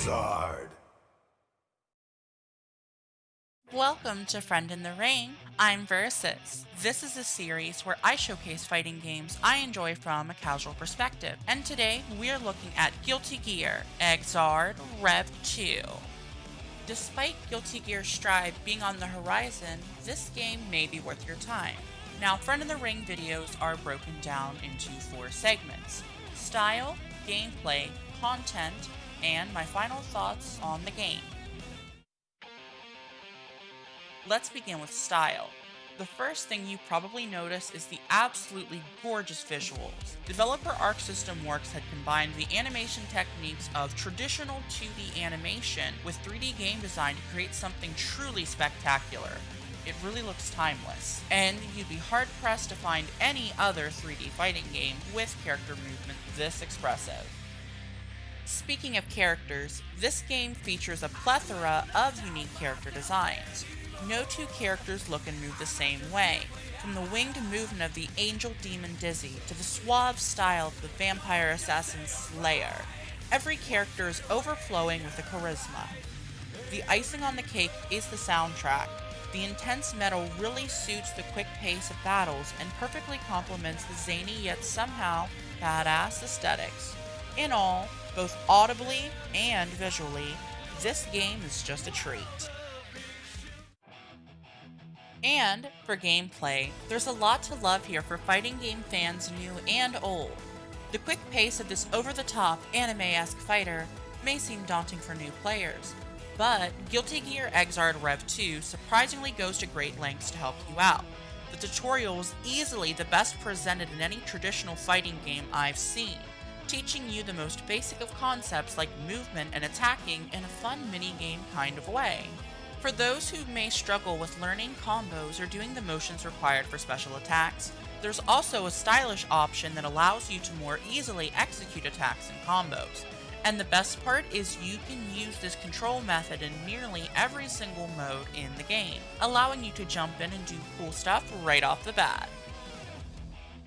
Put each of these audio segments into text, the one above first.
Xrd. Welcome to Friend in the Ring. I'm Versus. This is a series where I showcase fighting games I enjoy from a casual perspective, and today we're looking at Guilty Gear Xrd Rev 2. Despite Guilty Gear Strive being on the horizon, this game may be worth your time. Now, Friend in the Ring videos are broken down into 4 segments: style, gameplay, content, and my final thoughts on the game. Let's begin with style. The first thing you probably notice is the absolutely gorgeous visuals. Developer Arc System Works had combined the animation techniques of traditional 2D animation with 3D game design to create something truly spectacular. It really looks timeless, and you'd be hard-pressed to find any other 3D fighting game with character movement this expressive. Speaking of characters, this game features a plethora of unique character designs. No two characters look and move the same way, from the winged movement of the angel demon Dizzy to the suave style of the vampire assassin Slayer. Every character is overflowing with the charisma. The icing on the cake is the soundtrack. The intense metal really suits the quick pace of battles and perfectly complements the zany yet somehow badass aesthetics. In all, both audibly and visually, this game is just a treat. And for gameplay, there's a lot to love here for fighting game fans new and old. The quick pace of this over-the-top anime-esque fighter may seem daunting for new players, but Guilty Gear Xrd Rev 2 surprisingly goes to great lengths to help you out. The tutorial is easily the best presented in any traditional fighting game I've seen, teaching you the most basic of concepts like movement and attacking in a fun mini-game kind of way. For those who may struggle with learning combos or doing the motions required for special attacks, there's also a stylish option that allows you to more easily execute attacks and combos. And the best part is you can use this control method in nearly every single mode in the game, allowing you to jump in and do cool stuff right off the bat.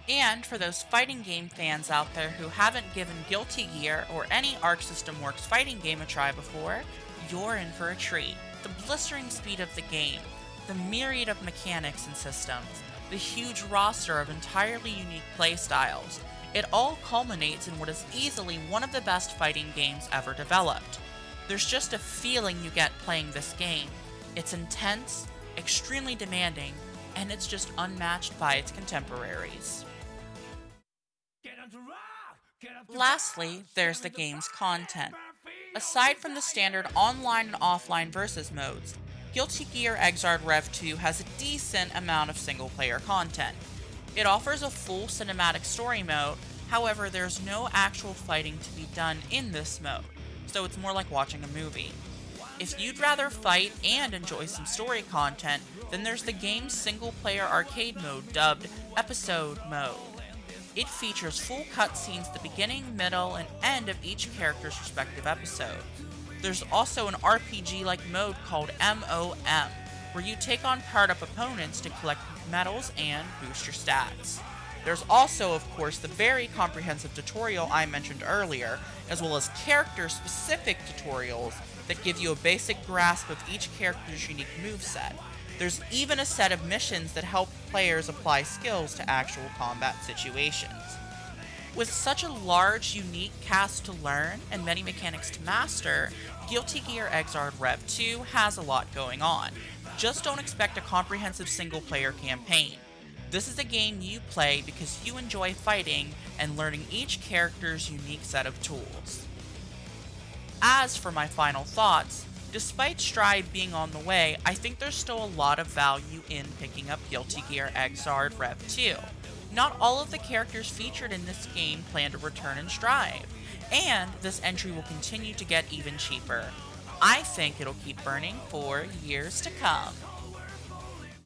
And for those fighting game fans out there who haven't given Guilty Gear or any Arc System Works fighting game a try before, you're in for a treat. The blistering speed of the game, the myriad of mechanics and systems, the huge roster of entirely unique playstyles, it all culminates in what is easily one of the best fighting games ever developed. There's just a feeling you get playing this game. It's intense, extremely demanding, and it's just unmatched by its contemporaries. Lastly, there's the game's content. Aside from the standard online and offline versus modes, Guilty Gear Xrd Rev 2 has a decent amount of single-player content. It offers a full cinematic story mode, however there's no actual fighting to be done in this mode, so it's more like watching a movie. If you'd rather fight and enjoy some story content, then there's the game's single-player arcade mode dubbed Episode Mode. It features full cutscenes at the beginning, middle, and end of each character's respective episode. There's also an RPG-like mode called MOM, where you take on powered-up opponents to collect medals and boost your stats. There's also, of course, the very comprehensive tutorial I mentioned earlier, as well as character-specific tutorials that give you a basic grasp of each character's unique moveset. There's even a set of missions that help players apply skills to actual combat situations. With such a large, unique cast to learn and many mechanics to master, Guilty Gear Xrd Rev 2 has a lot going on. Just don't expect a comprehensive single-player campaign. This is a game you play because you enjoy fighting and learning each character's unique set of tools. As for my final thoughts, despite Strive being on the way, I think there's still a lot of value in picking up Guilty Gear Xrd Rev 2. Not all of the characters featured in this game plan to return in Strive, and this entry will continue to get even cheaper. I think it'll keep burning for years to come.